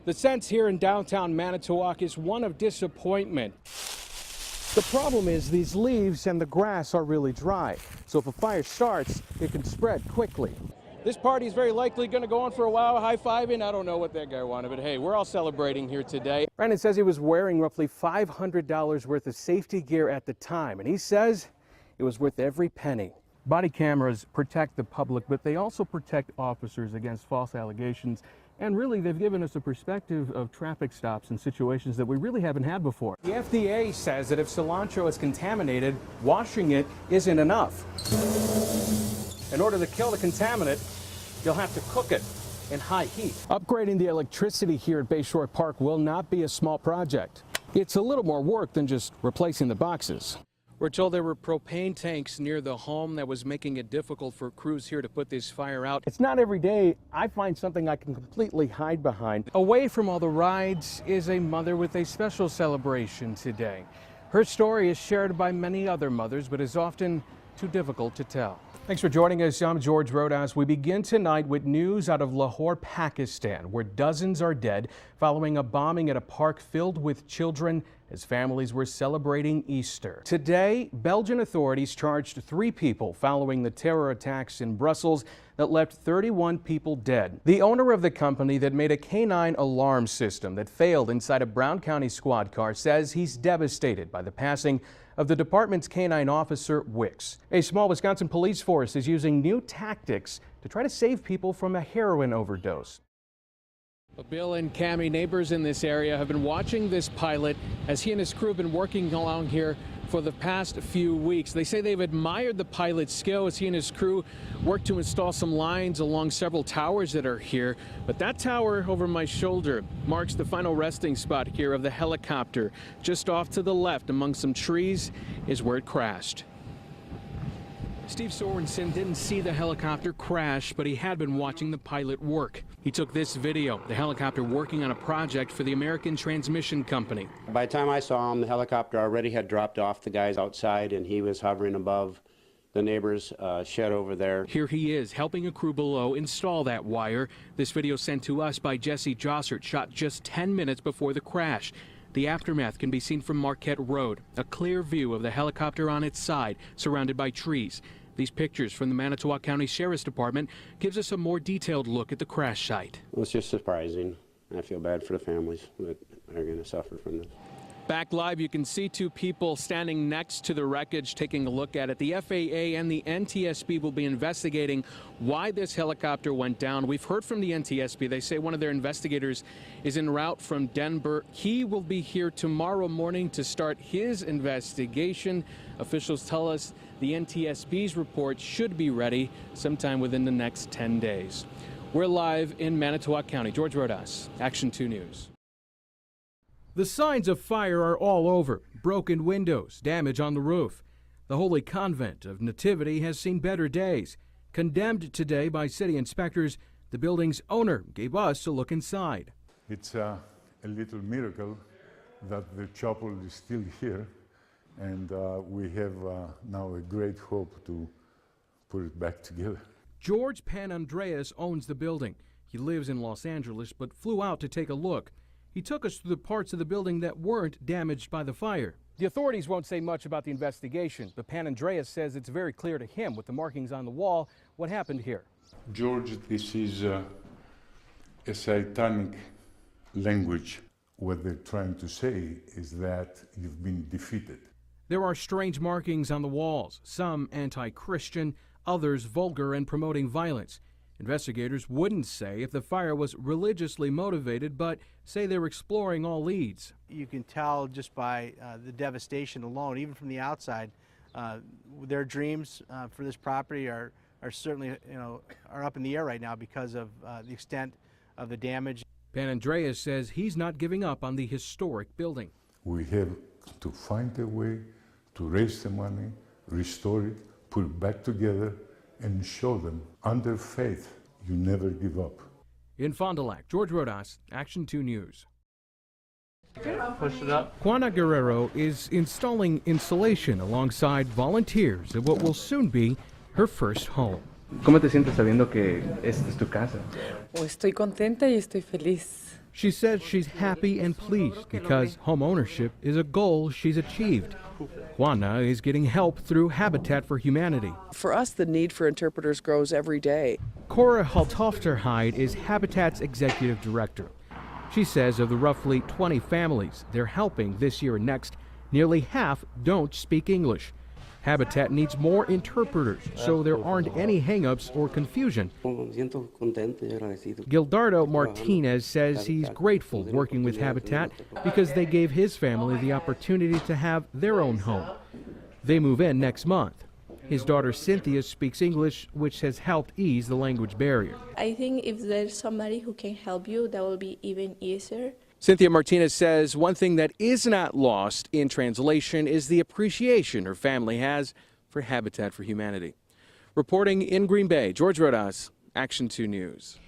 The sense here in downtown Manitowoc is one of disappointment. The problem is these leaves and the grass are really dry, so if a fire starts, it can spread quickly. This party is very likely going to go on for a while, high-fiving. I don't know what that guy wanted, but hey, we're all celebrating here today. Brandon says he was wearing roughly $500 worth of safety gear at the time, and he says it was worth every penny. Body cameras protect the public, but they also protect officers against false allegations. And really, they've given us a perspective of traffic stops in situations that we really haven't had before. The FDA says that if cilantro is contaminated, washing it isn't enough. In order to kill the contaminant, you'll have to cook it in high heat. Upgrading the electricity here at Bayshore Park will not be a small project. It's a little more work than just replacing the boxes. We're told there were propane tanks near the home that was making it difficult for crews here to put this fire out. It's not every day I find something I can completely hide behind. Away from all the rides is a mother with a special celebration today. Her story is shared by many other mothers, but is often too difficult to tell. Thanks for joining us. I'm Jorge Rodas. We begin tonight with news out of Lahore, Pakistan, where dozens are dead following a bombing at a park filled with children as families were celebrating Easter. Today, Belgian authorities charged 3 people following the terror attacks in Brussels that left 31 people dead. The owner of the company that made a canine alarm system that failed inside a Brown County squad car says he's devastated by the passing of the department's canine officer, Wicks. A small Wisconsin police force is using new tactics to try to save people from a heroin overdose. Bill and Cammie, neighbors in this area, have been watching this pilot as he and his crew have been working along here for the past few weeks. They say they've admired the pilot's skill as he and his crew work to install some lines along several towers that are here. But that tower over my shoulder marks the final resting spot here of the helicopter. Just off to the left among some trees is where it crashed. Steve Sorensen didn't see the helicopter crash, but he had been watching the pilot work. He took this video, the helicopter working on a project for the American Transmission Company. By the time I saw him, the helicopter already had dropped off the guys outside, and he was hovering above the neighbor's shed over there. Here he is, helping a crew below install that wire. This video sent to us by Jesse Jossert, shot just 10 minutes before the crash. The aftermath can be seen from Marquette Road, a clear view of the helicopter on its side, surrounded by trees. These pictures from the Manitowoc County Sheriff's Department gives us a more detailed look at the crash site. It was just surprising. I feel bad for the families that are going to suffer from this. Back live, you can see 2 people standing next to the wreckage taking a look at it. The FAA and the NTSB will be investigating why this helicopter went down. We've heard from the NTSB. They say one of their investigators is en route from Denver. He will be here tomorrow morning to start his investigation. Officials tell us the NTSB's report should be ready sometime within the next 10 days. We're live in Manitowoc County. Jorge Rodas, Action 2 News. The signs of fire are all over. Broken windows, damage on the roof. The Holy Convent of Nativity has seen better days. Condemned today by city inspectors, the building's owner gave us a look inside. It's a little miracle that the chapel is still here, and we have now a great hope to put it back together. George Panandreas owns the building. He lives in Los Angeles but flew out to take a look. He took us through the parts of the building that weren't damaged by the fire. The authorities won't say much about the investigation, but Panandreas says it's very clear to him with the markings on the wall what happened here. George, this is a satanic language. What they're trying to say is that you've been defeated. There are strange markings on the walls, some anti-Christian, others vulgar and promoting violence. Investigators wouldn't say if the fire was religiously motivated, but say they're exploring all leads. You can tell just by the devastation alone, even from the outside, their dreams for this property are certainly, are up in the air right now because of the extent of the damage. Panandreas says he's not giving up on the historic building. We have to find a way to raise the money, restore it, put it back together, and show them, under faith, you never give up. In Fond du Lac, Jorge Rodas, Action 2 News. Push it up. Juana Guerrero is installing insulation alongside volunteers at what will soon be her first home. ¿Cómo te sientes sabiendo que esta es tu casa? Estoy contenta y estoy feliz. She says she's happy and pleased because home ownership is a goal she's achieved. Juana is getting help through Habitat for Humanity. For us, the need for interpreters grows every day. Cora Haltofterheid is Habitat's executive director. She says of the roughly 20 families they're helping this year and next, nearly half don't speak English. Habitat needs more interpreters, so there aren't any hang-ups or confusion. Gildardo Martinez says he's grateful working with Habitat because they gave his family the opportunity to have their own home. They move in next month. His daughter Cynthia speaks English, which has helped ease the language barrier. I think if there's somebody who can help you, that will be even easier. Cynthia Martinez says one thing that is not lost in translation is the appreciation her family has for Habitat for Humanity. Reporting in Green Bay, Jorge Rodas, Action 2 News.